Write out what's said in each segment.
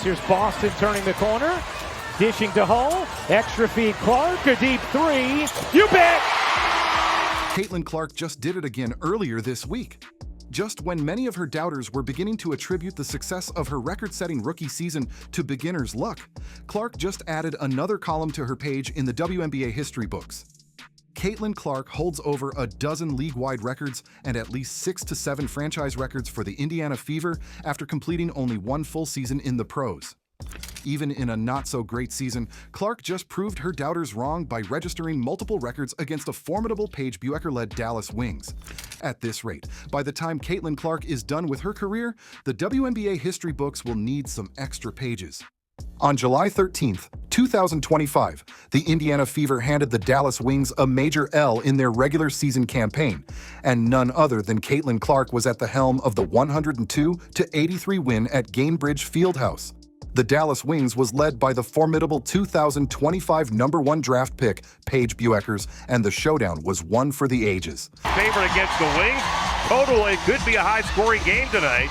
Here's Boston turning the corner. Dishing to Hull. Extra feed Clark. A deep three. You bet! Caitlin Clark just did it again earlier this week. Just when many of her doubters were beginning to attribute the success of her record-setting rookie season to beginner's luck, Clark just added another column to her page in the WNBA history books. Caitlin Clark holds over a dozen league-wide records and at least 6 to 7 franchise records for the Indiana Fever after completing only one full season in the pros. Even in a not-so-great season, Clark just proved her doubters wrong by registering multiple records against a formidable Paige Bueckers-led Dallas Wings. At this rate, by the time Caitlin Clark is done with her career, the WNBA history books will need some extra pages. On July 13, 2025, the Indiana Fever handed the Dallas Wings a major L in their regular season campaign, and none other than Caitlin Clark was at the helm of the 102-83 win at Gainbridge Fieldhouse. The Dallas Wings was led by the formidable 2025 #1 draft pick, Paige Bueckers, and the showdown was one for the ages. Favorite against the Wings. Total, it could be a high-scoring game tonight.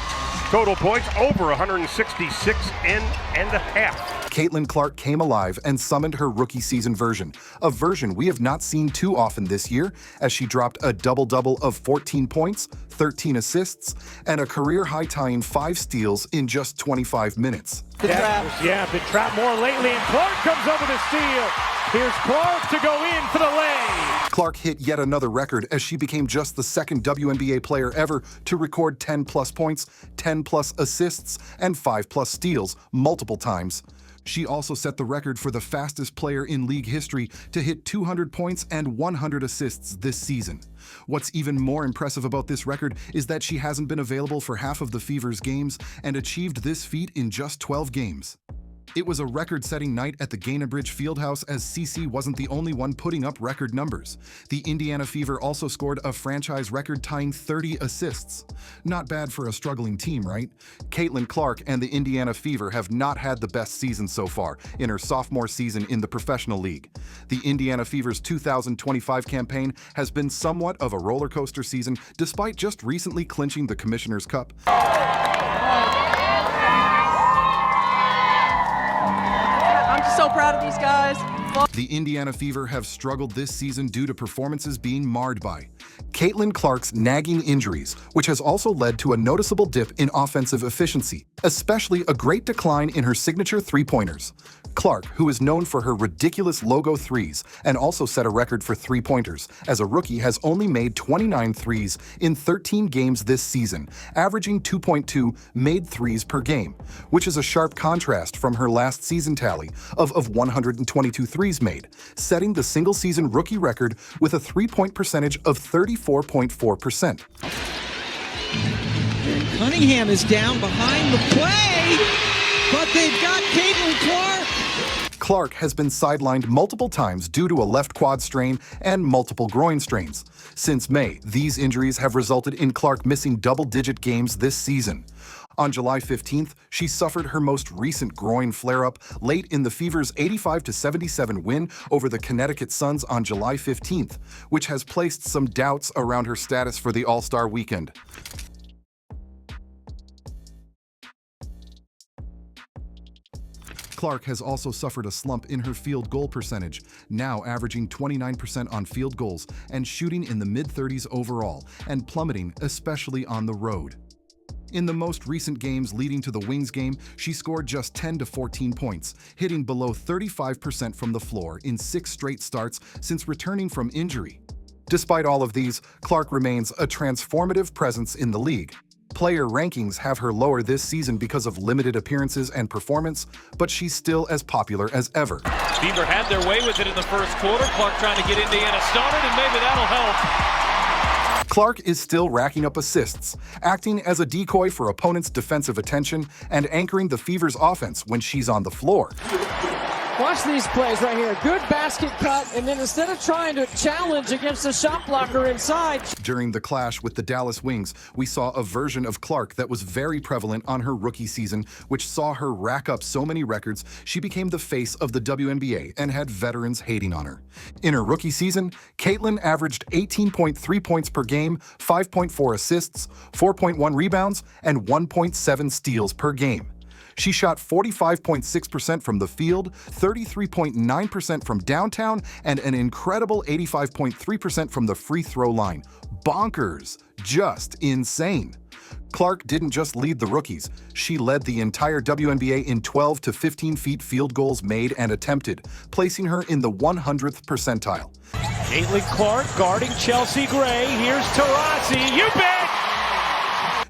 Total points over 166.5. Caitlin Clark came alive and summoned her rookie season version, a version we have not seen too often this year, as she dropped a double-double of 14 points, 13 assists, and a career-high tying 5 steals in just 25 minutes. Been trapped more lately, and Clark comes over to steal. Here's Clark to go in for the lay. Clark hit yet another record as she became just the second WNBA player ever to record 10-plus points, 10-plus assists, and 5-plus steals multiple times. She also set the record for the fastest player in league history to hit 200 points and 100 assists this season. What's even more impressive about this record is that she hasn't been available for half of the Fever's games and achieved this feat in just 12 games. It was a record-setting night at the Gainbridge Fieldhouse as CC wasn't the only one putting up record numbers. The Indiana Fever also scored a franchise record-tying 30 assists. Not bad for a struggling team, right? Caitlin Clark and the Indiana Fever have not had the best season so far in her sophomore season in the professional league. The Indiana Fever's 2025 campaign has been somewhat of a roller coaster season despite just recently clinching the Commissioner's Cup. So proud of these guys. The Indiana Fever have struggled this season due to performances being marred by Caitlin Clark's nagging injuries, which has also led to a noticeable dip in offensive efficiency, especially a great decline in her signature three-pointers. Clark, who is known for her ridiculous logo threes and also set a record for three-pointers, as a rookie has only made 29 threes in 13 games this season, averaging 2.2 made threes per game, which is a sharp contrast from her last season tally of 122 threes made, setting the single-season rookie record with a three-point percentage of 34.4%. Cunningham is down behind the play, but they've got Caitlin Clark. Clark has been sidelined multiple times due to a left quad strain and multiple groin strains. Since May, these injuries have resulted in Clark missing double-digit games this season. On July 15th, she suffered her most recent groin flare-up late in the Fever's 85-77 win over the Connecticut Suns on July 15th, which has placed some doubts around her status for the All-Star weekend. Clark has also suffered a slump in her field goal percentage, now averaging 29% on field goals and shooting in the mid-30s overall, and plummeting, especially on the road. In the most recent games leading to the Wings game, she scored just 10 to 14 points, hitting below 35% from the floor in 6 straight starts since returning from injury. Despite all of these, Clark remains a transformative presence in the league. Player rankings have her lower this season because of limited appearances and performance, but she's still as popular as ever. Fever had their way with it in the first quarter. Clark trying to get Indiana started, and maybe that'll help. Clark is still racking up assists, acting as a decoy for opponents' defensive attention and anchoring the Fever's offense when she's on the floor. Watch these plays right here. Good basket cut, and then instead of trying to challenge against the shot blocker inside. During the clash with the Dallas Wings, we saw a version of Clark that was very prevalent on her rookie season, which saw her rack up so many records, she became the face of the WNBA and had veterans hating on her. In her rookie season, Caitlin averaged 18.3 points per game, 5.4 assists, 4.1 rebounds, and 1.7 steals per game. She shot 45.6% from the field, 33.9% from downtown, and an incredible 85.3% from the free throw line. Bonkers. Just insane. Clark didn't just lead the rookies. She led the entire WNBA in 12 to 15 feet field goals made and attempted, placing her in the 100th percentile. Caitlin Clark guarding Chelsea Gray. Here's Taurasi. You bet!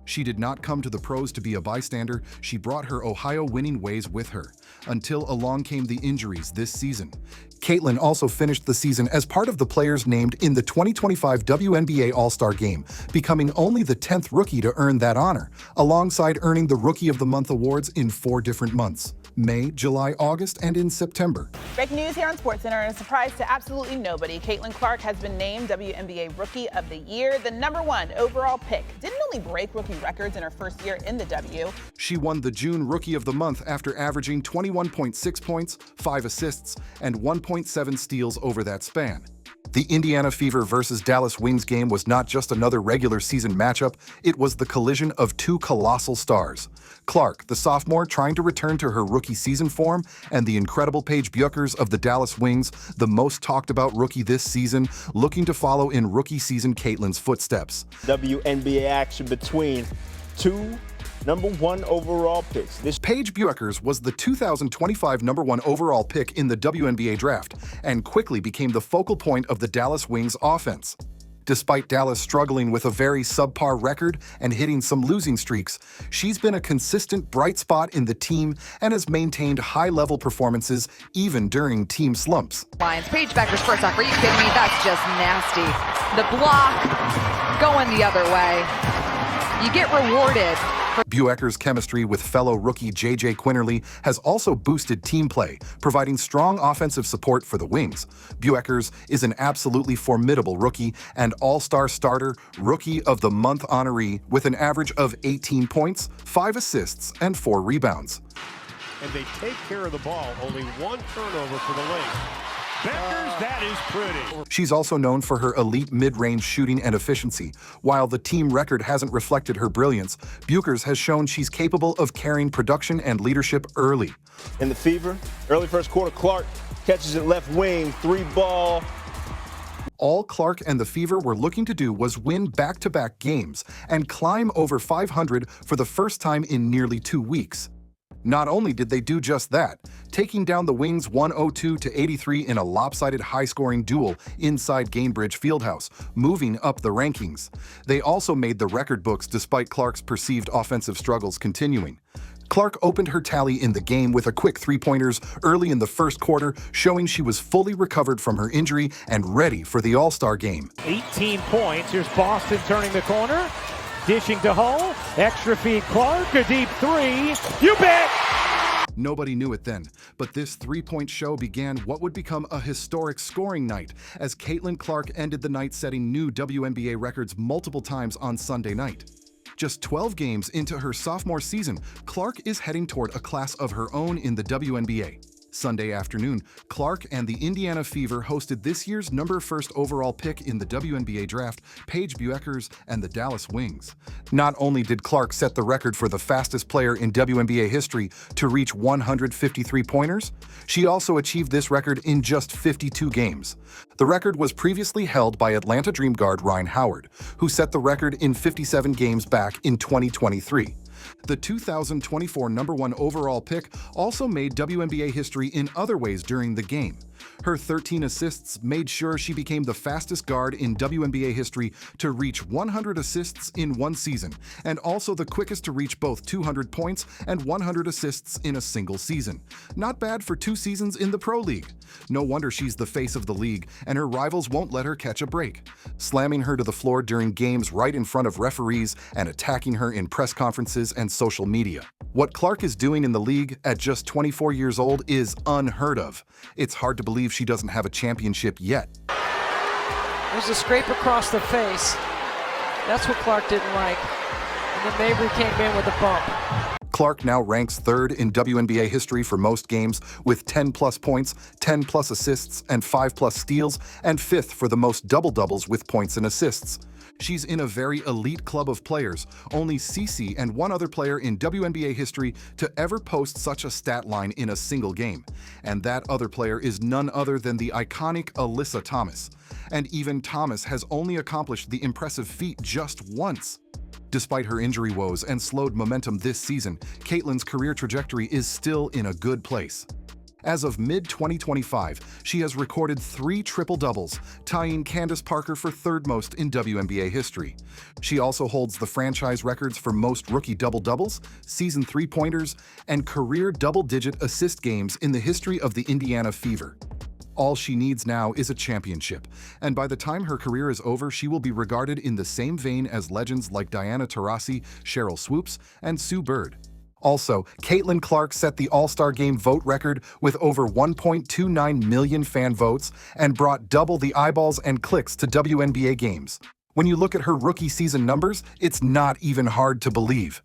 She did not come to the pros to be a bystander. She brought her Ohio winning ways with her, until along came the injuries this season. Caitlin also finished the season as part of the players named in the 2025 WNBA All-Star Game, becoming only the 10th rookie to earn that honor, alongside earning the Rookie of the Month awards in 4 different months: May, July, August, and in September. Breaking news here on SportsCenter, and a surprise to absolutely nobody. Caitlin Clark has been named WNBA Rookie of the Year, the #1 overall pick. Didn't only break rookie records in her first year in the W. She won the June Rookie of the Month after averaging 21.6 points, 5 assists, and 1.7 steals over that span. The Indiana Fever versus Dallas Wings game was not just another regular season matchup, it was the collision of 2 colossal stars. Clark, the sophomore trying to return to her rookie season form, and the incredible Paige Bueckers of the Dallas Wings, the most talked about rookie this season, looking to follow in rookie season Caitlin's footsteps. WNBA action between 2 #1 overall picks. Paige Bueckers was the 2025 #1 overall pick in the WNBA draft and quickly became the focal point of the Dallas Wings offense. Despite Dallas struggling with a very subpar record and hitting some losing streaks, she's been a consistent bright spot in the team and has maintained high-level performances even during team slumps. Paige Bueckers first off, are you kidding me? That's just nasty. The block going the other way. You get rewarded. Bueckers' chemistry with fellow rookie J.J. Quinterly has also boosted team play, providing strong offensive support for the Wings. Bueckers is an absolutely formidable rookie and all-star starter, Rookie of the Month honoree with an average of 18 points, 5 assists, and 4 rebounds. And they take care of the ball. Only 1 turnover for the Wings. Bueckers, that is pretty. She's also known for her elite mid-range shooting and efficiency. While the team record hasn't reflected her brilliance, Bueckers has shown she's capable of carrying production and leadership early. In the Fever, early first quarter, Clark catches it left wing, 3-ball. All Clark and the Fever were looking to do was win back-to-back games and climb over 500 for the first time in nearly 2 weeks. Not only did they do just that, taking down the Wings 102-83 in a lopsided high-scoring duel inside Gainbridge Fieldhouse, moving up the rankings. They also made the record books despite Clark's perceived offensive struggles continuing. Clark opened her tally in the game with a quick 3-pointers early in the first quarter, showing she was fully recovered from her injury and ready for the All-Star game. 18 points. Here's Boston turning the corner. Dishing to Hull, extra feed Clark, a deep 3, you bet! Nobody knew it then, but this 3-point show began what would become a historic scoring night as Caitlin Clark ended the night setting new WNBA records multiple times on Sunday night. Just 12 games into her sophomore season, Clark is heading toward a class of her own in the WNBA. Sunday afternoon, Clark and the Indiana Fever hosted this year's #1 overall pick in the WNBA draft, Paige Bueckers and the Dallas Wings. Not only did Clark set the record for the fastest player in WNBA history to reach 153 pointers, she also achieved this record in just 52 games. The record was previously held by Atlanta Dream guard Ryan Howard, who set the record in 57 games back in 2023. The 2024 #1 overall pick also made WNBA history in other ways during the game. Her 13 assists made sure she became the fastest guard in WNBA history to reach 100 assists in one season, and also the quickest to reach both 200 points and 100 assists in a single season. Not bad for 2 seasons in the Pro League. No wonder she's the face of the league, and her rivals won't let her catch a break, slamming her to the floor during games right in front of referees and attacking her in press conferences and social media. What Clark is doing in the league at just 24 years old is unheard of. It's hard to believe she doesn't have a championship yet. There's a scrape across the face. That's what Clark didn't like. And then Mabry came in with a bump. Clark now ranks 3rd in WNBA history for most games with 10-plus points, 10-plus assists, and 5-plus steals, and 5th for the most double-doubles with points and assists. She's in a very elite club of players, only Cece and one other player in WNBA history to ever post such a stat line in a single game. And that other player is none other than the iconic Alyssa Thomas. And even Thomas has only accomplished the impressive feat just once. Despite her injury woes and slowed momentum this season, Caitlin's career trajectory is still in a good place. As of mid-2025, she has recorded 3 triple-doubles, tying Candace Parker for third most in WNBA history. She also holds the franchise records for most rookie double-doubles, season three-pointers, and career double-digit assist games in the history of the Indiana Fever. All she needs now is a championship, and by the time her career is over, she will be regarded in the same vein as legends like Diana Taurasi, Cheryl Swoops, and Sue Bird. Also, Caitlin Clark set the All-Star Game vote record with over 1.29 million fan votes and brought double the eyeballs and clicks to WNBA games. When you look at her rookie season numbers, it's not even hard to believe.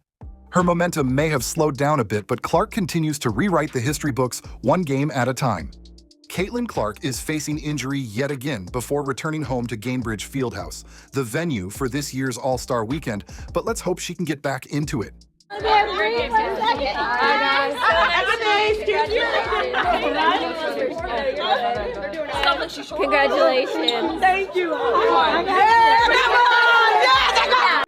Her momentum may have slowed down a bit, but Clark continues to rewrite the history books one game at a time. Caitlin Clark is facing injury yet again before returning home to Gainbridge Fieldhouse, the venue for this year's All-Star Weekend, but let's hope she can get back into it. Congratulations. Thank you.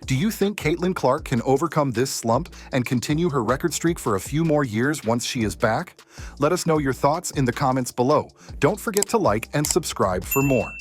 Do you think Caitlin Clark can overcome this slump and continue her record streak for a few more years once she is back? Let us know your thoughts in the comments below. Don't forget to like and subscribe for more.